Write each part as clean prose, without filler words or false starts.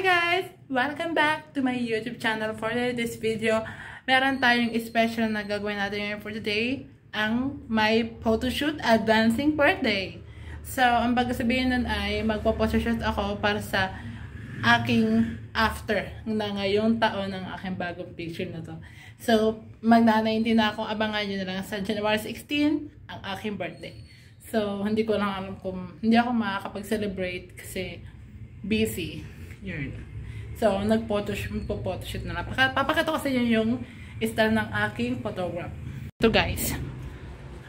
Hi guys! Welcome back to my YouTube channel. For this video, meron tayong special na gagawin natin ngayon for today, ang my photoshoot advancing birthday. So, ang bago sabihin nun ay magpo-photoshoot ako para sa aking after na ngayong taon ng aking bagong picture na to. So, magna-19 na ako, abangan nyo na lang sa January 16 ang aking birthday. So, hindi ko lang alam kung hindi ako makakapag-celebrate kasi busy. Yun. So, nagpo-photoshoot na lang. Papakita ko sa inyo yung style ng aking photograph. Ito guys.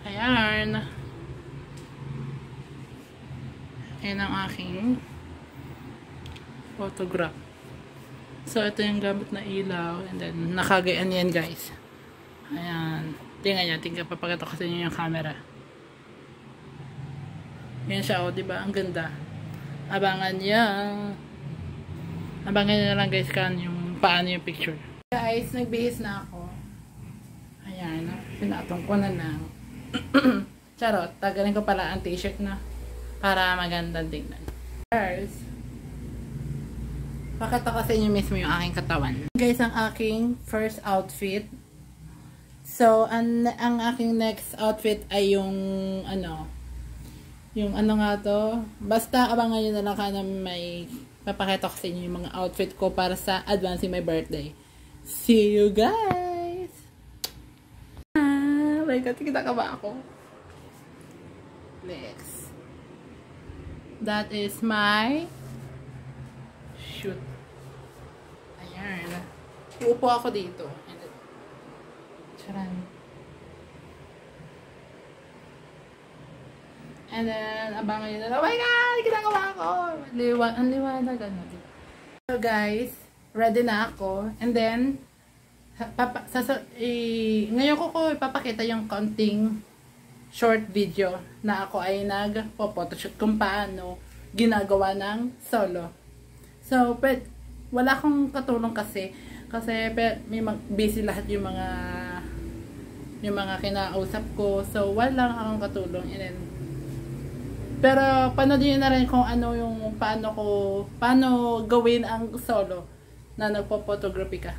Ayan. Ayan ang aking photograph. So, ito yung gamit na ilaw. And then, nakagayaan yan guys. Ayan. Tingnan nyo. Papakita ko sa inyo yung camera. Yan siya, o, diba? Ang ganda. Abangan nyo na lang guys yung paano yung picture. Guys, nagbihis na ako. Ayan, pinatong ko na lang. Charot, tagalin ko pala ang t-shirt na para magandang tingnan. Guys, pakita ko sa inyo mismo yung aking katawan. Guys, ang aking first outfit. So, ang aking next outfit ay yung nga to. Basta abangan nyo na lang ka na may papakita ko sa inyo yung mga outfit ko para sa advancing my birthday. See you guys! My God, kita ka ba ako? Next. That is my shoot. Ayan. Uupo ako dito. Charan. And then, abangan nyo na, oh my God! Ginagawa ko! Ang liwanag, So guys, ready na ako. And then, ngayon ko ipapakita yung konting short video na ako ay nagpo-photoshoot kung paano ginagawa ng solo. So, wala akong katulong kasi may busy lahat yung mga kinausap ko. So, wala akong katulong. And then, pero panoodin nyo na rin kung ano yung paano gawin ang solo na nagpo-photography ka.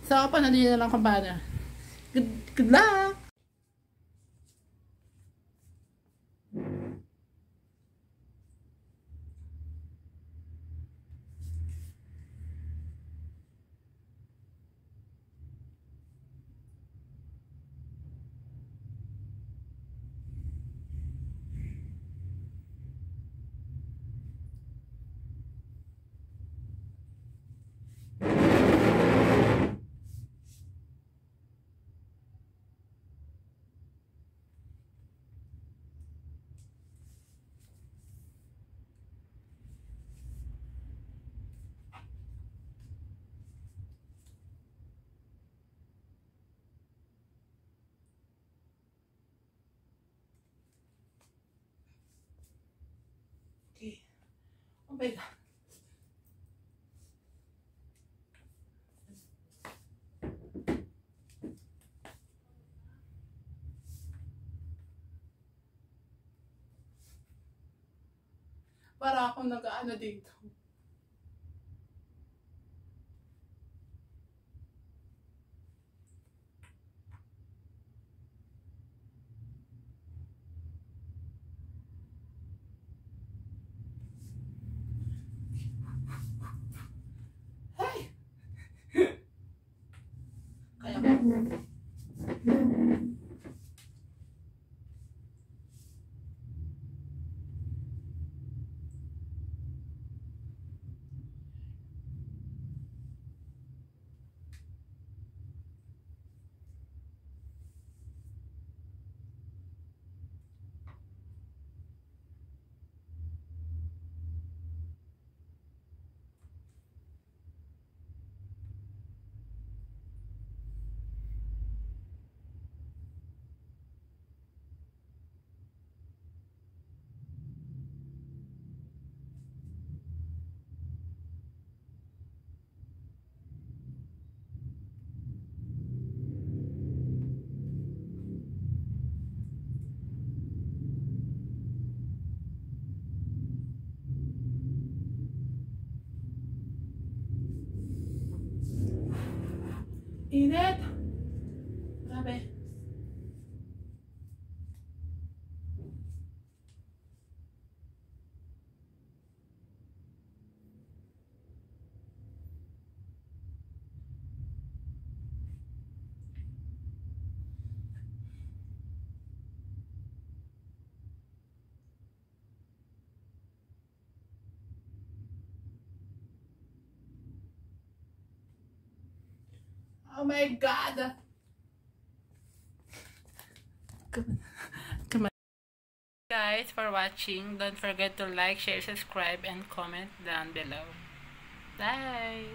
So, panoodin nyo na lang kung paano. Good luck! Oh my God. Para akong nag-ano dito. Init! Grabe. Oh my God! Come on. Guys, for watching. Don't forget to like, share, subscribe, and comment down below. Bye!